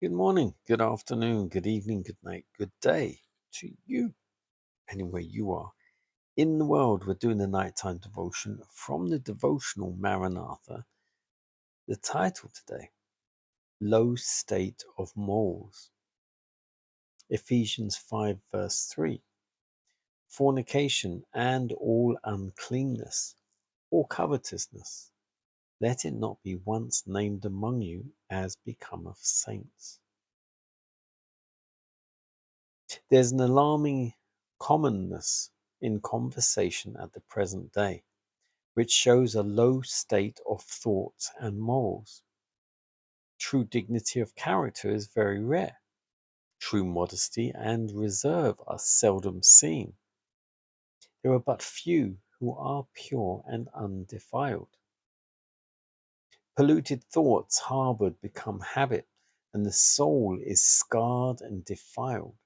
Good morning, good afternoon, good evening, good night, good day to you, anywhere you are. In the world, we're doing the nighttime devotion from the devotional Maranatha. The title today, Low State of Morals. Ephesians 5 verse 3. Fornication and all uncleanness or covetousness, let it not be once named among you as becometh saints. There's an alarming commonness in conversation at the present day, which shows a low state of thoughts and morals. True dignity of character is very rare. True modesty and reserve are seldom seen. There are but few who are pure and undefiled. Polluted thoughts harbored become habit, and the soul is scarred and defiled.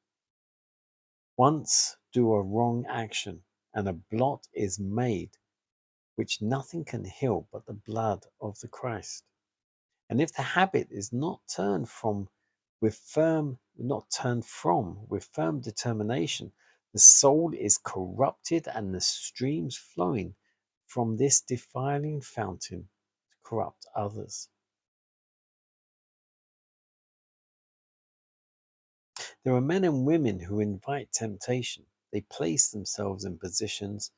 Once do a wrong action, and a blot is made, which nothing can heal but the blood of the Christ. And if the habit is not turned from with firm determination, the soul is corrupted, and the streams flowing from this defiling fountain corrupt others. There are men and women who invite temptation. They place themselves in positions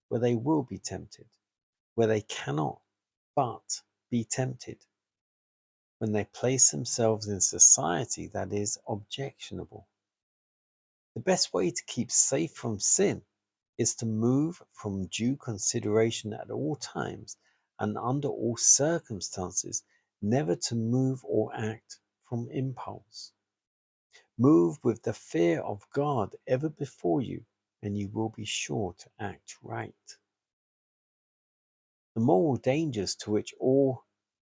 where they will be tempted, where they cannot but be tempted, when they place themselves in society that is objectionable. The best way to keep safe from sin is to move from due consideration at all times and under all circumstances, never to move or act from impulse. Move with the fear of God ever before you, and you will be sure to act right. The moral dangers to which all,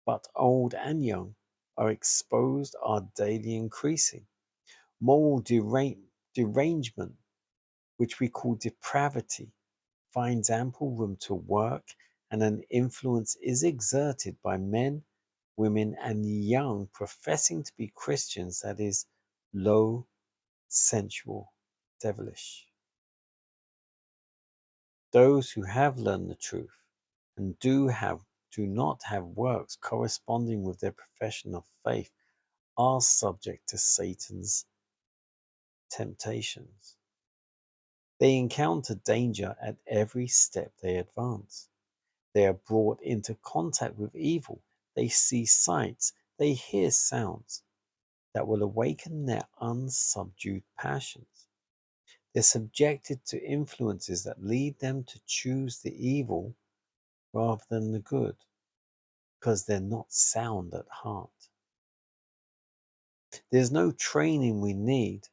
but old and young, are exposed are daily increasing. Moral derangement, which we call depravity, finds ample room to work, and an influence is exerted by men, women, and young professing to be Christians that is low, sensual, devilish. Those who have learned the truth and do not have works corresponding with their profession of faith are subject to Satan's temptations. They encounter danger at every step they advance. They are brought into contact with evil. They see sights, they hear sounds that will awaken their unsubdued passions. They're subjected to influences that lead them to choose the evil rather than the good, because they're not sound at heart. There's no training we need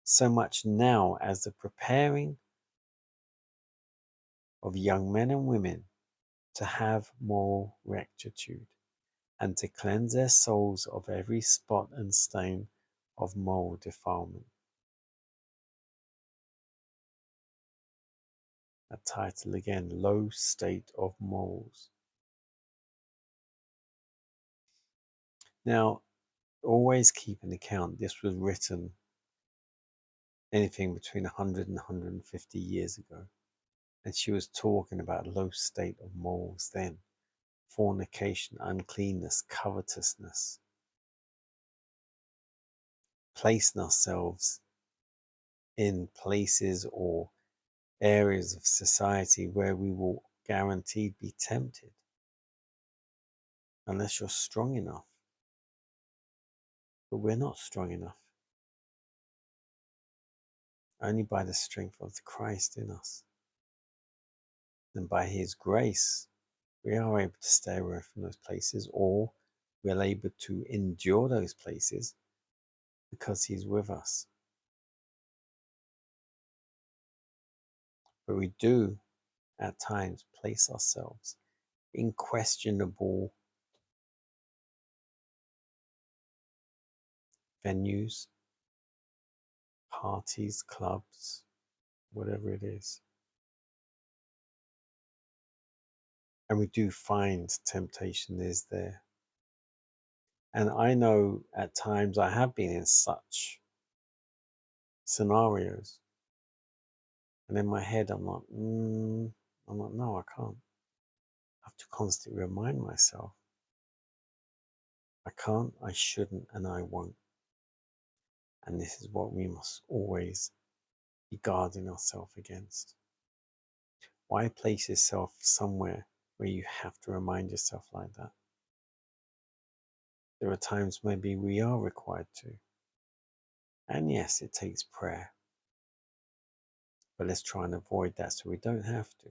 so much now as the preparing of young men and women to have moral rectitude and to cleanse their souls of every spot and stain of moral defilement. That title again, Low State of Morals. Now, always keep an account, this was written anything between 100 and 150 years ago. And she was talking about low state of morals then. Fornication, uncleanness, covetousness. Placing ourselves in places or areas of society where we will guaranteed be tempted. Unless you're strong enough. But we're not strong enough. Only by the strength of the Christ in us. And by his grace, we are able to stay away from those places, or we're able to endure those places because he's with us. But we do at times place ourselves in questionable venues, parties, clubs, whatever it is. And we do find temptation is there. And I know at times I have been in such scenarios. And in my head, I'm like, no, I can't. I have to constantly remind myself, I can't, I shouldn't, and I won't. And this is what we must always be guarding ourselves against. Why place yourself somewhere where you have to remind yourself like that? There are times maybe we are required to. And yes, it takes prayer. But let's try and avoid that so we don't have to.